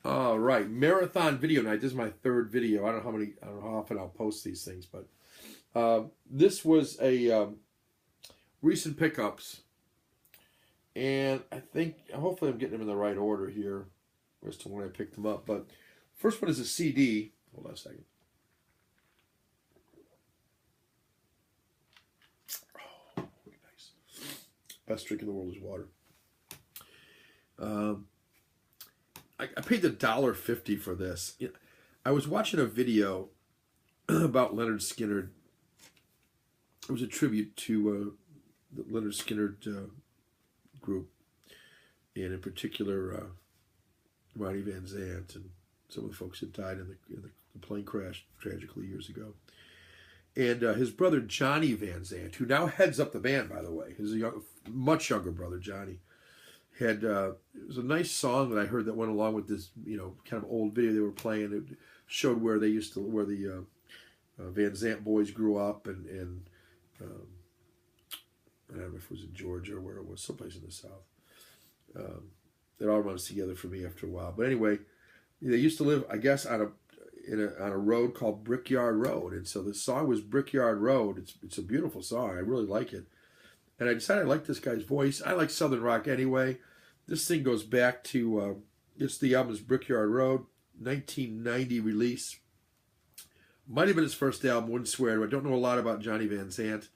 All right, marathon video night. This is my third video. I don't know I don't know how often I'll post these things, but this was a recent pickups, and I think hopefully I'm getting them in the right order here as to when I picked them up. But first one is a CD. Hold on a second. Oh, really nice. Best drink in the world is water. I paid $1.50 for this. I was watching a video about Leonard Skinner. It was a tribute to the Leonard Skinner group, and in particular Ronnie Van Zant and some of the folks that died in the plane crash tragically years ago. And his brother Johnny Van Zant, who now heads up the band, by the way, his much younger brother Johnny, had it was a nice song that I heard that went along with this, kind of old video they were playing. It showed where the Van Zant boys grew up, and I don't know if it was in Georgia or where it was, someplace in the South. It all runs together for me after a while. But anyway, they used to live, I guess, on a road called Brickyard Road, and so the song was Brickyard Road. It's a beautiful song. I really like it. And I decided I like this guy's voice. I like Southern rock anyway. This thing goes back to, the album is Brickyard Road, 1990 release. Might have been his first album, wouldn't swear to it. I don't know a lot about Johnny Van Zant,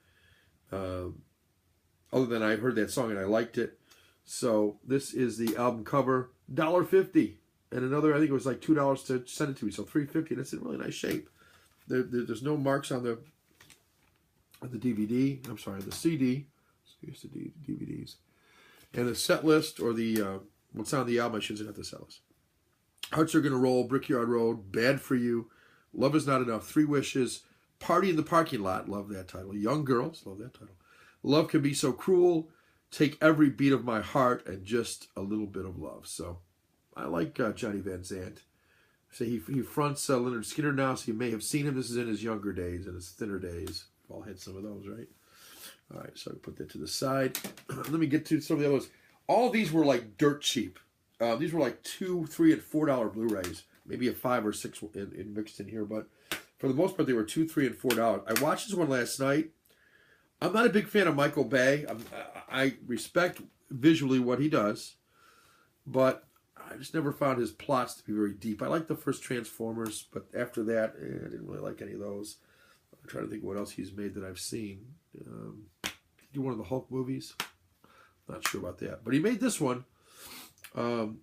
other than I heard that song and I liked it. So this is the album cover, $1.50. And another, I think it was like $2 to send it to me, so $3.50, and it's in really nice shape. There's no marks on the DVD. I'm sorry, the CD. Here's the DVDs. And the set list, or what's on the album, I should say, not the set list. Hearts Are Gonna Roll, Brickyard Road, Bad for You, Love Is Not Enough, Three Wishes, Party in the Parking Lot, love that title. Young Girls, love that title. Love Can Be So Cruel, Take Every Beat of My Heart, and Just a Little Bit of Love. So I like Johnny Van Zant. So he fronts Leonard Skinner now, so you may have seen him. This is in his younger days, in his thinner days. We've all had some of those, right? All right, so I put that to the side. Let me get to some of the others. All of these were like dirt cheap. These were like $2, $3, and $4 Blu-rays. Maybe a 5 or 6 in mixed in here, but for the most part, they were $2, $3, and $4. I watched this one last night. I'm not a big fan of Michael Bay. I respect visually what he does, but I just never found his plots to be very deep. I like the first Transformers, but after that, I didn't really like any of those. I'm trying to think of what else he's made that I've seen. Did he do one of the Hulk movies? Not sure about that. But he made this one, and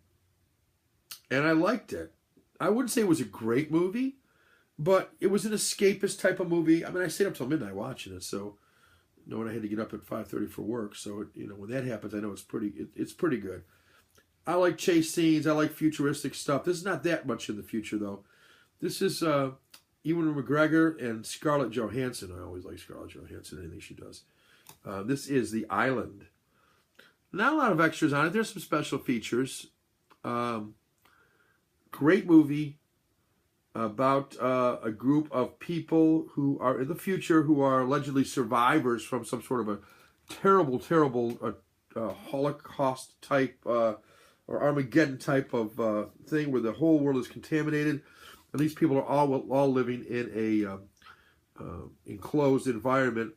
I liked it. I wouldn't say it was a great movie, but it was an escapist type of movie. I mean, I stayed up till midnight watching it, so knowing I had to get up at 5:30 for work. So, when that happens, I know it's pretty good. I like chase scenes. I like futuristic stuff. This is not that much in the future, though. This is Ewan McGregor and Scarlett Johansson. I always like Scarlett Johansson, anything she does. This is The Island. Not a lot of extras on it. There's some special features. Great movie about a group of people who are in the future who are allegedly survivors from some sort of a terrible, terrible Holocaust type or Armageddon type of thing where the whole world is contaminated. And these people are all living in a enclosed environment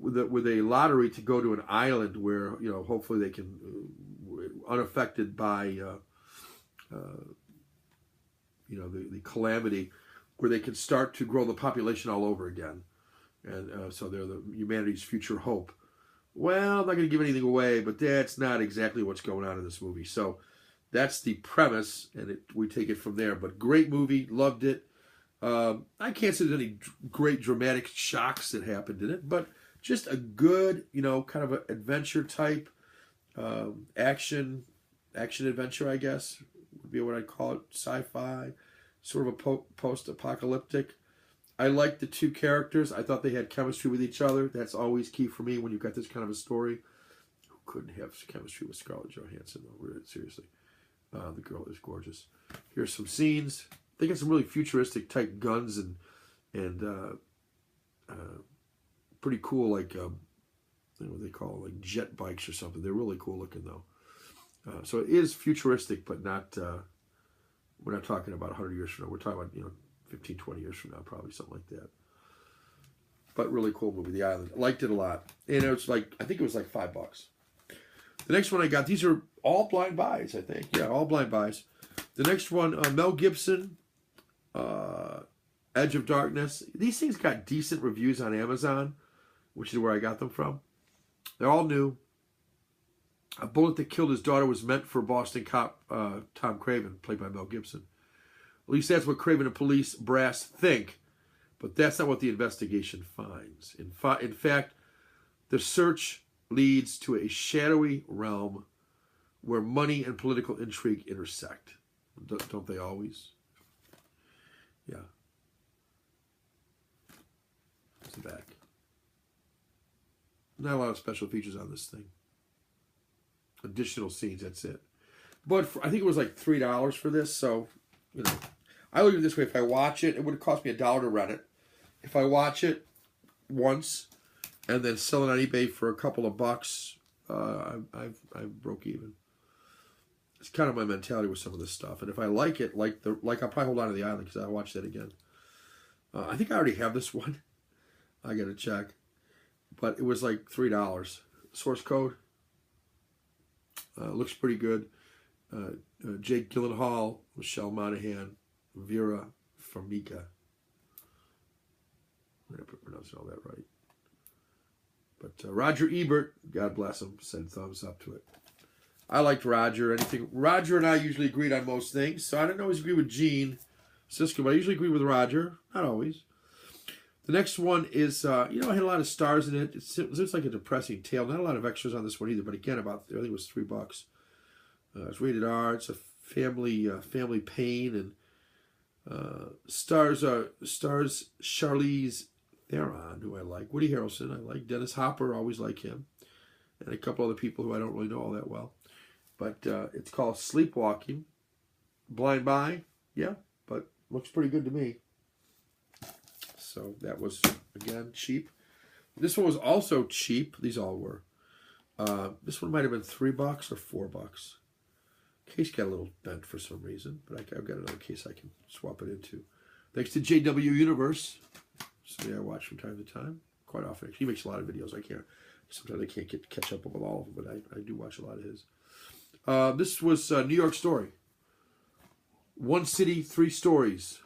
with a lottery to go to an island where hopefully they can unaffected by the calamity, where they can start to grow the population all over again, and so they're humanity's future hope. Well, I'm not going to give anything away, but that's not exactly what's going on in this movie. So that's the premise, and we take it from there. But great movie, loved it. I can't say there's any great dramatic shocks that happened in it, but just a good, kind of an adventure type action adventure, I guess, would be what I'd call it. Sci-fi, sort of a post-apocalyptic. I liked the two characters. I thought they had chemistry with each other. That's always key for me when you've got this kind of a story. Who couldn't have chemistry with Scarlett Johansson, though? Really, seriously. The girl is gorgeous. Here's some scenes. They got some really futuristic type guns and pretty cool, like what they call like jet bikes or something. They're really cool looking though. So it is futuristic, but not We're not talking about 100 years from now. We're talking about, 15, 20 years from now, probably something like that. But really cool movie, The Island. I liked it a lot. And it was like, I think it was like $5. The next one I got, these are all blind buys, I think. Yeah, all blind buys. The next one, Mel Gibson, Edge of Darkness. These things got decent reviews on Amazon, which is where I got them from. They're all new. A Bullet That Killed His Daughter was meant for Boston cop Tom Craven, played by Mel Gibson. At least that's what Craven and police brass think, but that's not what the investigation finds. In fact, the search leads to a shadowy realm where money and political intrigue intersect. Don't they always? Yeah. It's the back. Not a lot of special features on this thing. Additional scenes, that's it. But I think it was like $3 for this, so, I look at it this way. If I watch it, it would have cost me $1 to rent it. If I watch it once and then sell it on eBay for a couple of bucks, I broke even. It's kind of my mentality with some of this stuff. And if I like it, I'll probably hold on to The Island because I'll watch that again. I think I already have this one. I got to check. But it was like $3. Source code. Looks pretty good. Jake Gyllenhaal, Michelle Monaghan, Vera Farmiga. I hope I'm pronouncing all that right. But Roger Ebert, God bless him, said thumbs up to it. I liked Roger. Roger and I usually agreed on most things, so I didn't always agree with Gene Siskel, but I usually agree with Roger. Not always. The next one is, it had a lot of stars in it. It's like a depressing tale. Not a lot of extras on this one either, but again, I think it was $3. It's rated R. It's a family pain, and stars Charlize Theron, who I like. Woody Harrelson, I like. Dennis Hopper, always like him. And a couple other people who I don't really know all that well. But it's called Sleepwalking. Blind buy, yeah, but looks pretty good to me. So that was, again, cheap. This one was also cheap. These all were. This one might have been $3 or $4. Case got a little bent for some reason, but I've got another case I can swap it into. Thanks to JW Universe. Somebody I watch from time to time. Quite often. He makes a lot of videos. Sometimes I can't catch up with all of them, but I do watch a lot of his. This was New York Story. One City, Three Stories.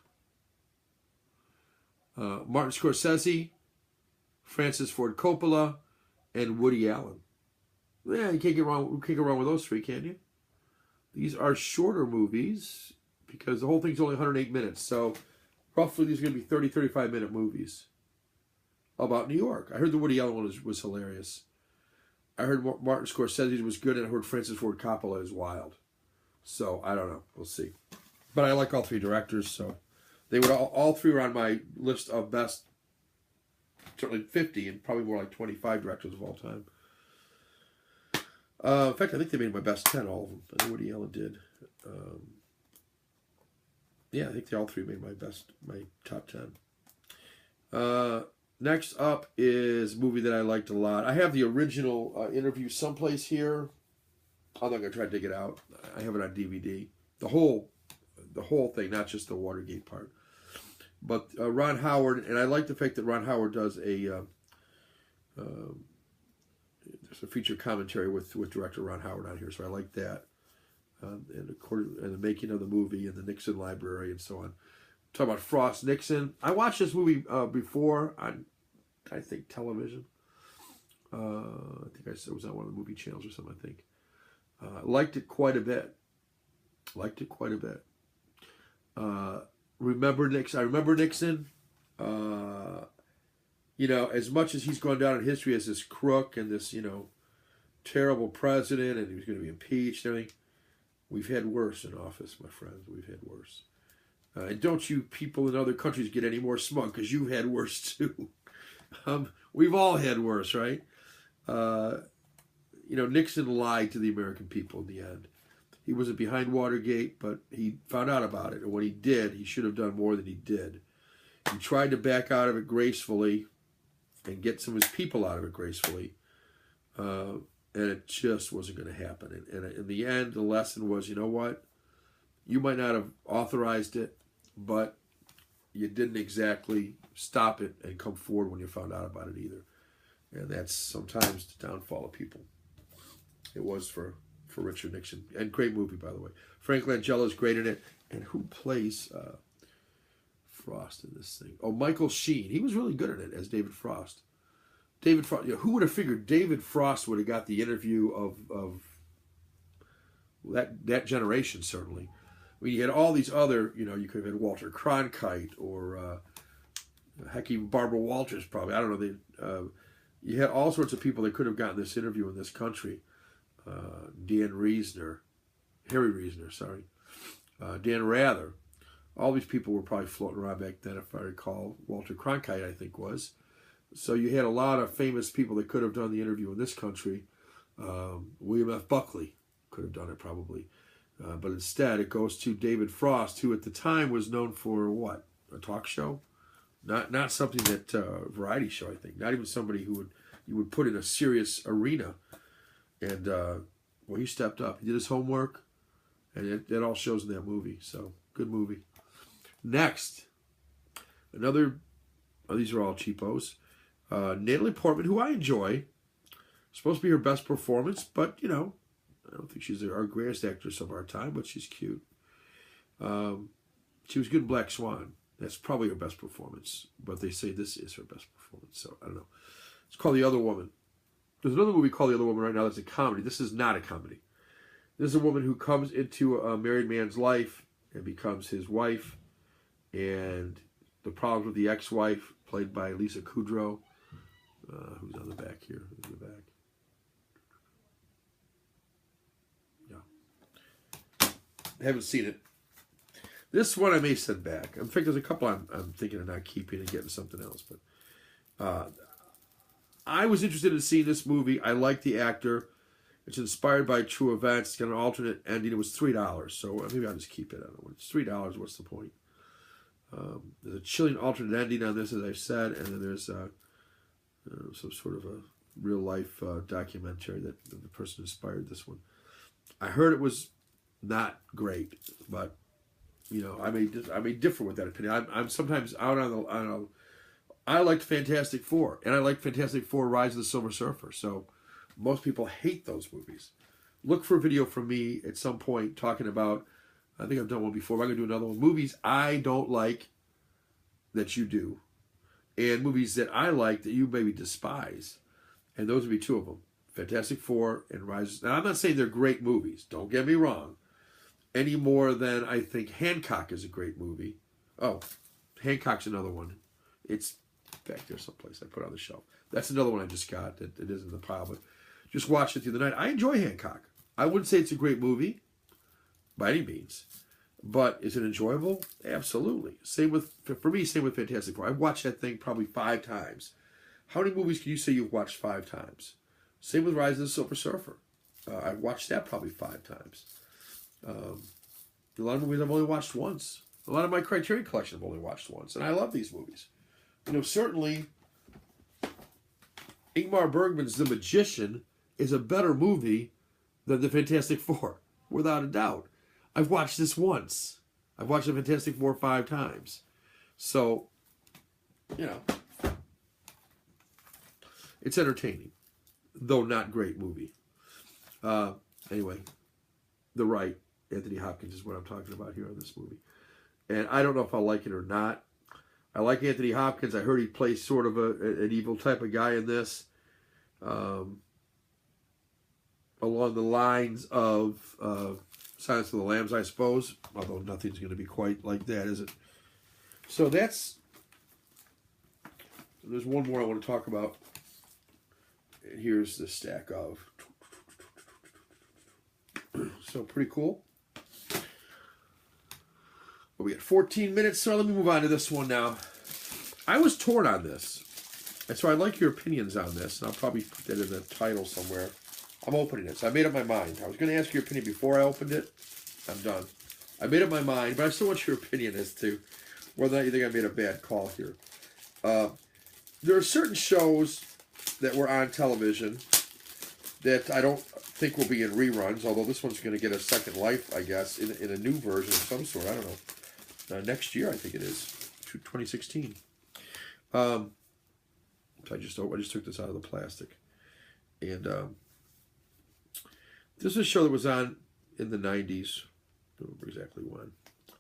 Martin Scorsese, Francis Ford Coppola, and Woody Allen. Yeah, you can't go wrong with those three, can you? These are shorter movies because the whole thing's only 108 minutes. So roughly these are going to be 30, 35-minute movies about New York. I heard the Woody Allen one was hilarious. I heard Martin Scorsese was good, and I heard Francis Ford Coppola is wild. So I don't know. We'll see. But I like all three directors, so they would all three were on my list of best, certainly 50 and probably more like 25 directors of all time. In fact, I think they made my best 10, all of them. I know Woody Allen did. Yeah, I think they all three made my top 10. Next up is a movie that I liked a lot. I have the original interview someplace here. I'm not going to try to dig it out. I have it on DVD. The whole thing, not just the Watergate part. But Ron Howard, and I like the fact that Ron Howard does there's a feature commentary with director Ron Howard on here, so I like that. And the making of the movie and the Nixon Library and so on. Talk about Frost Nixon. I watched this movie before on, I think, television. I think it was on one of the movie channels or something, I think. Liked it quite a bit. Remember Nixon. I remember Nixon. As much as he's gone down in history as this crook and this, terrible president, and he was going to be impeached and everything, we've had worse in office, my friends. We've had worse. And don't you people in other countries get any more smug, because you've had worse too. We've all had worse, right? Nixon lied to the American people in the end. He wasn't behind Watergate, but he found out about it. And when he did, he should have done more than he did. He tried to back out of it gracefully and get some of his people out of it gracefully. And it just wasn't going to happen. And in the end, the lesson was, you know what? You might not have authorized it, but you didn't exactly stop it and come forward when you found out about it either. And that's sometimes the downfall of people. It was for Richard Nixon. And great movie, by the way. Frank Langella is great in it. And who plays Frost in this thing? Oh, Michael Sheen. He was really good in it as David Frost. David Frost. You know, who would have figured David Frost would have got the interview of that generation, certainly. I mean, you had all these other, you know, you could have had Walter Cronkite or heck, even Barbara Walters probably. I don't know. You had all sorts of people that could have gotten this interview in this country. Dan Reisner, Harry Reisner, sorry. Dan Rather. All these people were probably floating around back then, if I recall. Walter Cronkite, I think, was. So you had a lot of famous people that could have done the interview in this country. William F. Buckley could have done it probably. But instead, it goes to David Frost, who at the time was known for what? A talk show? Not something that variety show, I think. Not even somebody who you would put in a serious arena. And well, he stepped up. He did his homework, and it all shows in that movie. So good movie. Next, another. Oh, these are all cheapos. Natalie Portman, who I enjoy. Supposed to be her best performance, but you know, I don't think she's our greatest actress of our time, but she's cute. She was good in Black Swan. That's probably her best performance, but they say this is her best performance, so I don't know. It's called The Other Woman. There's another movie called The Other Woman right now that's a comedy. This is not a comedy. This is a woman who comes into a married man's life and becomes his wife, and the problems with the ex-wife, played by Lisa Kudrow, who's on the back here. In the back. Yeah. I haven't seen it. This one I may send back. In fact, there's a couple I'm thinking of not keeping and getting something else. But I was interested in seeing this movie. I like the actor. It's inspired by true events. It's got an alternate ending. It was $3, so maybe I'll just keep it. I don't know. It's $3. What's the point? There's a chilling alternate ending on this, as I said, and then there's some sort of a real-life documentary that the person inspired this one. I heard it was not great, but you know, I may differ with that opinion. I'm sometimes out on I liked Fantastic Four, and I liked Fantastic Four: Rise of the Silver Surfer. So most people hate those movies. Look for a video from me at some point talking about. I think I've done one before. But I'm gonna do another one. Movies I don't like that you do, and movies that I like that you maybe despise, and those would be two of them: Fantastic Four and Rise. Now I'm not saying they're great movies. Don't get me wrong. Any more than I think Hancock is a great movie. Oh, Hancock's another one. It's back there someplace. I put it on the shelf. That's another one I just got that it is in the pile. But just watched it the other night. I enjoy Hancock. I wouldn't say it's a great movie by any means. But is it enjoyable? Absolutely. Same with Fantastic Four. I've watched that thing probably 5 times. How many movies can you say you've watched 5 times? Same with Rise of the Silver Surfer. I've watched that probably 5 times. A lot of movies I've only watched once. A lot of my Criterion collection I've only watched once. And I love these movies. You know, certainly Ingmar Bergman's The Magician is a better movie than The Fantastic Four, without a doubt. I've watched this once. I've watched The Fantastic Four 5 times. So, you know, it's entertaining, though not great movie. Anyway, The Right, Anthony Hopkins is what I'm talking about here in this movie. And I don't know if I'll like it or not. I like Anthony Hopkins. I heard he plays sort of an evil type of guy in this. Along the lines of Silence of the Lambs, I suppose. Although nothing's going to be quite like that, is it? So there's one more I want to talk about. And here's the stack of. So pretty cool. Well, we got 14 minutes, so let me move on to this one now. I was torn on this, and so I'd like your opinions on this, and I'll probably put that in the title somewhere. I'm opening it, so I made up my mind. I was going to ask your opinion before I opened it. I'm done. I made up my mind, but I still want your opinion as to whether or not you think I made a bad call here. There are certain shows that were on television that I don't think will be in reruns, although this one's going to get a second life, I guess, in a new version of some sort. I don't know. Next year, I think it is, 2016. So I just took this out of the plastic, and this is a show that was on in the 90s. I don't remember exactly when.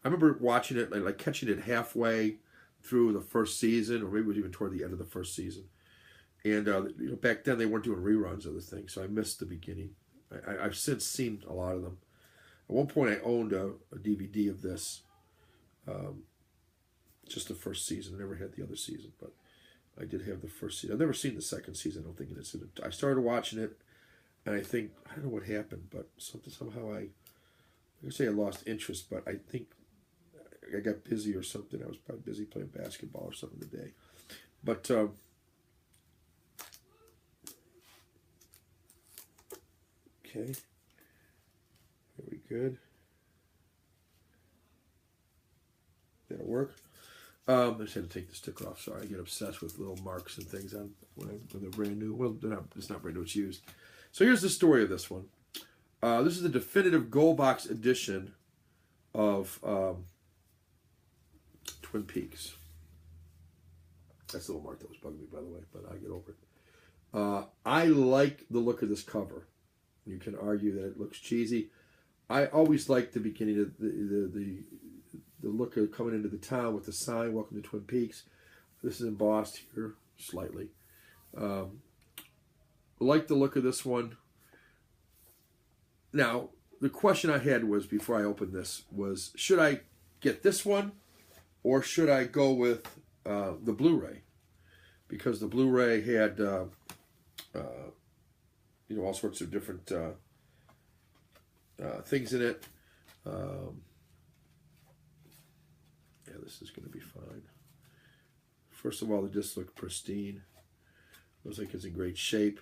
I remember watching it, like catching it halfway through the first season, or maybe it was even toward the end of the first season. And back then they weren't doing reruns of the thing, so I missed the beginning. I've since seen a lot of them. At one point, I owned a DVD of this, just the first season. I never had the other season, but I did have the first season. I've never seen the second season. I don't think it is. I started watching it, and I don't know what happened, but somehow I say I lost interest, but I think I got busy or something. I was probably busy playing basketball or something today. But okay, very good. That'll work. I just had to take the sticker off. Sorry, I get obsessed with little marks and things on when they're brand new. Well, it's not brand new, it's used. So here's the story of this one. This is the definitive gold box edition of Twin Peaks. That's the little mark that was bugging me, by the way, but I get over it. I like the look of this cover. You can argue that it looks cheesy. I always like the beginning of the look of coming into the town with the sign, "Welcome to Twin Peaks." This is embossed here slightly. Like the look of this one. Now, the question I had was, before I opened this, was should I get this one or should I go with the Blu-ray? Because the Blu-ray had all sorts of different things in it. Yeah, this is going to be fine. First of all, the discs look pristine. Looks like it's in great shape.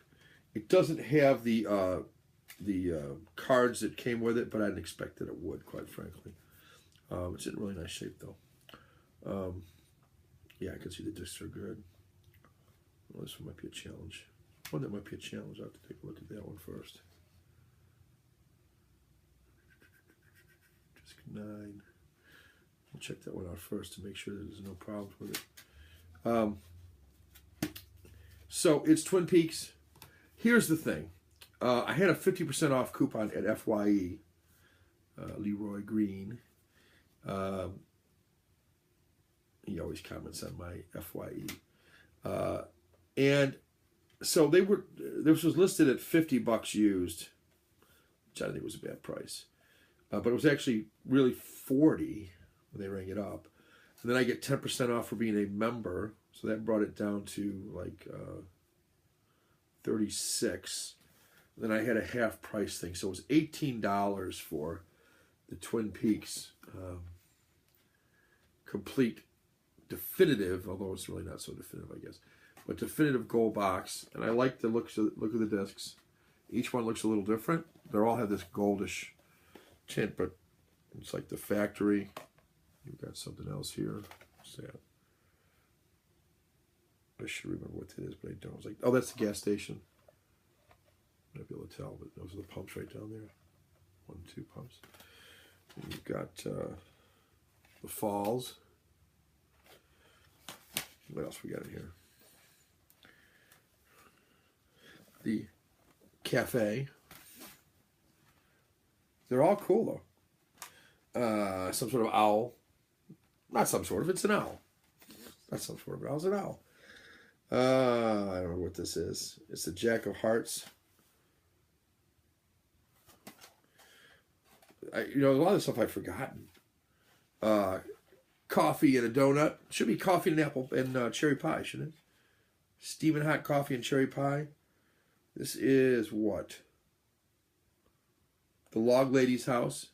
It doesn't have the cards that came with it, but I didn't expect that it would, quite frankly. It's in really nice shape, though. Yeah, I can see the discs are good. Well, this one might be a challenge. One that might be a challenge. I'll have to take a look at that one first. Disc 9. We'll check that one out first to make sure that there's no problems with it. So it's Twin Peaks. Here's the thing. I had a 50% off coupon at FYE. Leroy Green. He always comments on my FYE. And so this was listed at $50 used, which I think was a bad price. But it was actually really $40 when they rang it up. And then I get 10% off for being a member. So that brought it down to like $36. Then I had a half price thing. So it was $18 for the Twin Peaks complete definitive, although it's really not so definitive, I guess. But definitive gold box. And I like the look of the discs. Each one looks a little different. They all have this goldish tint, but it's like the factory. You've got something else here. What's that? I should remember what it is, but I don't. I was like, oh, that's the gas station. I might be able to tell, but those are the pumps right down there. 1 and 2 pumps. And you've got the falls. What else we got in here? The cafe. They're all cool, though. Some sort of owl. Not some sort of, it's an owl. Not some sort of owl, it's an owl. I don't know what this is. It's the Jack of Hearts. A lot of the stuff I've forgotten. Coffee and a donut. Should be coffee and apple and cherry pie, shouldn't it? Steaming hot coffee and cherry pie. This is what? The Log Lady's House.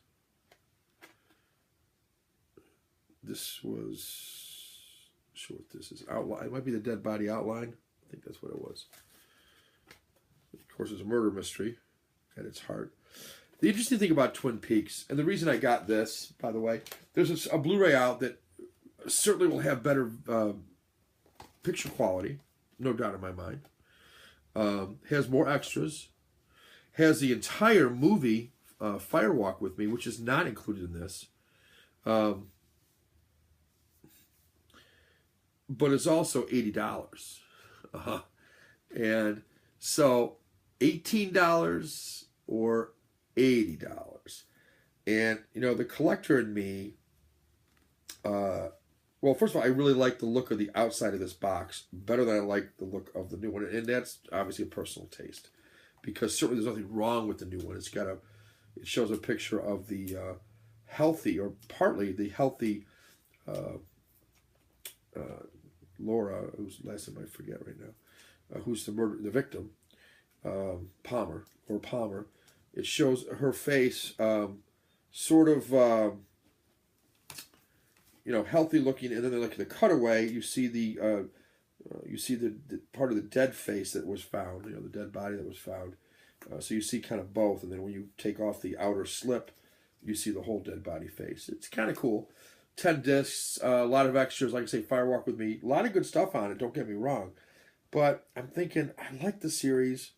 This was, I'm not sure what this is. Outline. It might be the Dead Body Outline. I think that's what it was. Of course, it's a murder mystery at its heart. The interesting thing about Twin Peaks, and the reason I got this, by the way, there's a Blu-ray out that certainly will have better picture quality, no doubt in my mind. Has more extras, has the entire movie Fire Walk with Me, which is not included in this. But it's also $80. And so $18 or $80. And, you know, the collector in me, well, first of all, I really like the look of the outside of this box better than I like the look of the new one. And that's obviously a personal taste, because certainly there's nothing wrong with the new one. It shows a picture of the healthy, or partly the healthy Laura, whose last name I forget right now, who's the victim, Palmer. It shows her face sort of, you know, healthy looking, and then like the cutaway, you see the part of the dead face that was found, you know, the dead body that was found. So you see kind of both, and then when you take off the outer slip, you see the whole dead body face. It's kind of cool. 10 discs, a lot of extras, like I say, Fire Walk with Me. A lot of good stuff on it, don't get me wrong. But I'm thinking, I like the series.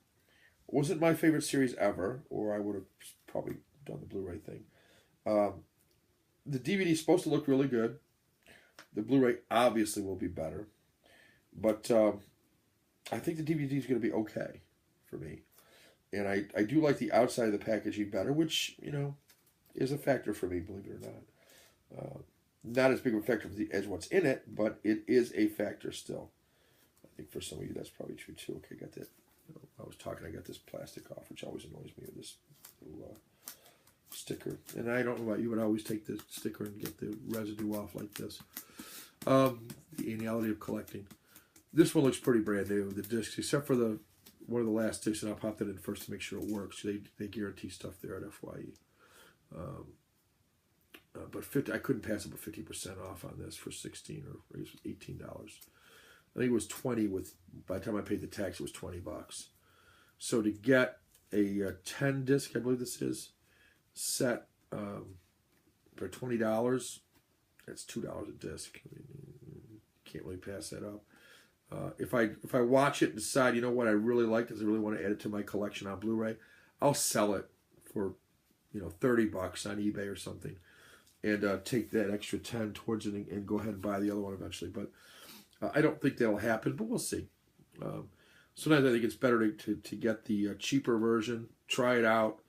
Wasn't my favorite series ever, or I would have probably done the Blu-ray thing. The DVD is supposed to look really good. The Blu-ray obviously will be better. But I think the DVD is going to be okay for me. And I do like the outside of the packaging better, which, you know, is a factor for me, believe it or not. Not as big of a factor as what's in it, but it is a factor still. I think for some of you that's probably true too. Okay, got that. I was talking, I got this plastic off, which always annoys me with this little sticker. And I don't know about you, but I always take the sticker and get the residue off like this. The annuality of collecting. This one looks pretty brand new, the discs, except for one of the last discs, and I'll pop that in first to make sure it works. They guarantee stuff there at FYE. But I couldn't pass up a 50% off on this for $16 or $18. I think it was 20 by the time I paid the tax, it was $20. So to get a 10 disc, I believe this is, set for $20, that's $2 a disc. I mean, can't really pass that up. If I watch it and decide, you know what, I really like this, I really want to add it to my collection on Blu-ray, I'll sell it for, you know, $30 on eBay or something, and take that extra 10 towards it and go ahead and buy the other one eventually. But I don't think that'll happen, but we'll see. Sometimes I think it's better to get the cheaper version, try it out.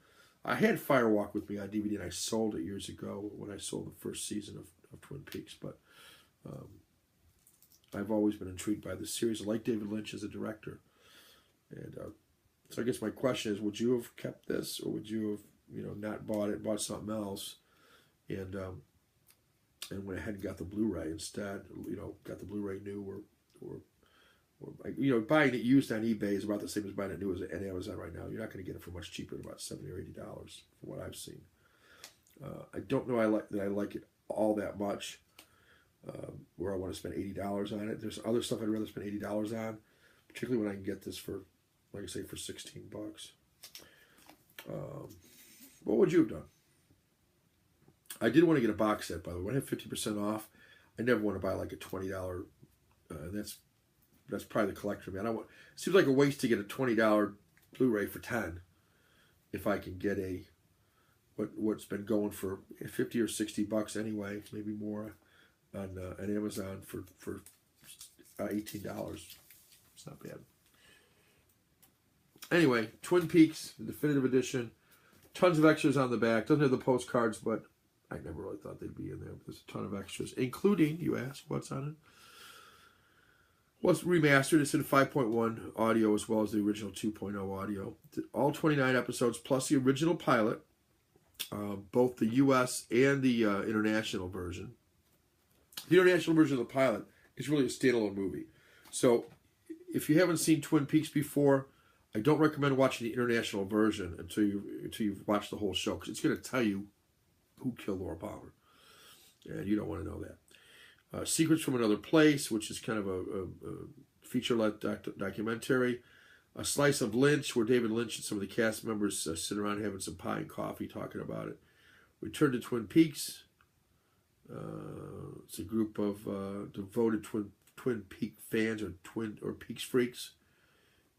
I had Fire Walk with Me on DVD, and I sold it years ago when I sold the first season of Twin Peaks. But I've always been intrigued by this series. I like David Lynch as a director. And so I guess my question is, would you have kept this, or would you have, you know, not bought it, bought something else, and went ahead and got the Blu-ray instead? You know, got the Blu-ray new, or you know, buying it used on eBay is about the same as buying it new as at Amazon right now. You're not going to get it for much cheaper than about $70 or $80 for what I've seen. I don't know I like it all that much, where I want to spend $80 on it. There's other stuff I'd rather spend $80 on, particularly when I can get this for, like I say, for $16. What would you have done? I did want to get a box set, by the way. When I have 50% off, I never want to buy like a $20. That's probably the collector. Man, it seems like a waste to get a $20 Blu-ray for 10 if I can get what's been going for 50 or $60 anyway, maybe more, on Amazon for $18. It's not bad. Anyway, Twin Peaks, the definitive edition. Tons of extras on the back. Doesn't have the postcards, but I never really thought they'd be in there. There's a ton of extras, including, you ask, what's on it? Well, it's remastered. It's in 5.1 audio as well as the original 2.0 audio. All 29 episodes plus the original pilot, both the U.S. and the international version. The international version of the pilot is really a standalone movie. So if you haven't seen Twin Peaks before, I don't recommend watching the international version until you've watched the whole show, because it's going to tell you who killed Laura Palmer, and you don't want to know that. Secrets from Another Place, which is kind of a feature-length documentary. A Slice of Lynch, where David Lynch and some of the cast members sit around having some pie and coffee talking about it. Return to Twin Peaks. It's a group of devoted Twin Peak fans, or Peaks freaks,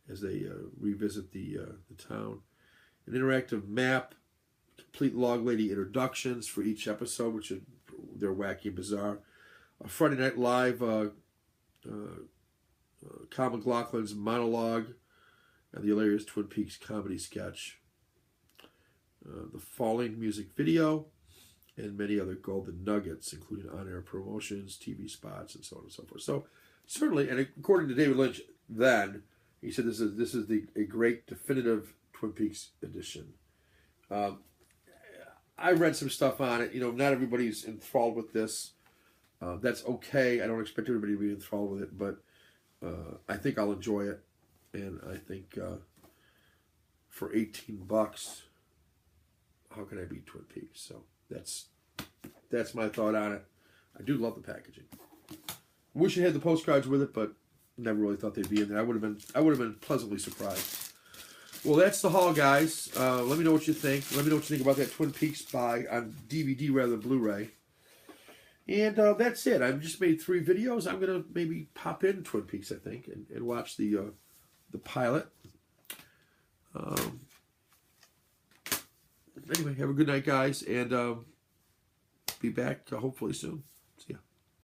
as they revisit the town. an interactive map, complete Log Lady introductions for each episode, which are, they're wacky and bizarre. A Friday Night Live, Kyle MacLachlan's monologue, and the hilarious Twin Peaks comedy sketch. The Falling music video, and many other golden nuggets, including on-air promotions, TV spots, and so on and so forth. So certainly, and according to David Lynch, then he said this is a great definitive Twin Peaks edition. I read some stuff on it. You know, not everybody's enthralled with this. That's okay. I don't expect everybody to be enthralled with it, but I think I'll enjoy it, and I think for $18, how can I beat Twin Peaks? So that's my thought on it. I do love the packaging. Wish it had the postcards with it, but never really thought they'd be in there. I would have been pleasantly surprised. Well, that's the haul, guys. Let me know what you think. Let me know what you think about that Twin Peaks buy on DVD rather than Blu-ray. And that's it. I've just made 3 videos. I'm gonna maybe pop in Twin Peaks, I think, and watch the pilot. Anyway, have a good night, guys, and be back hopefully soon. See ya.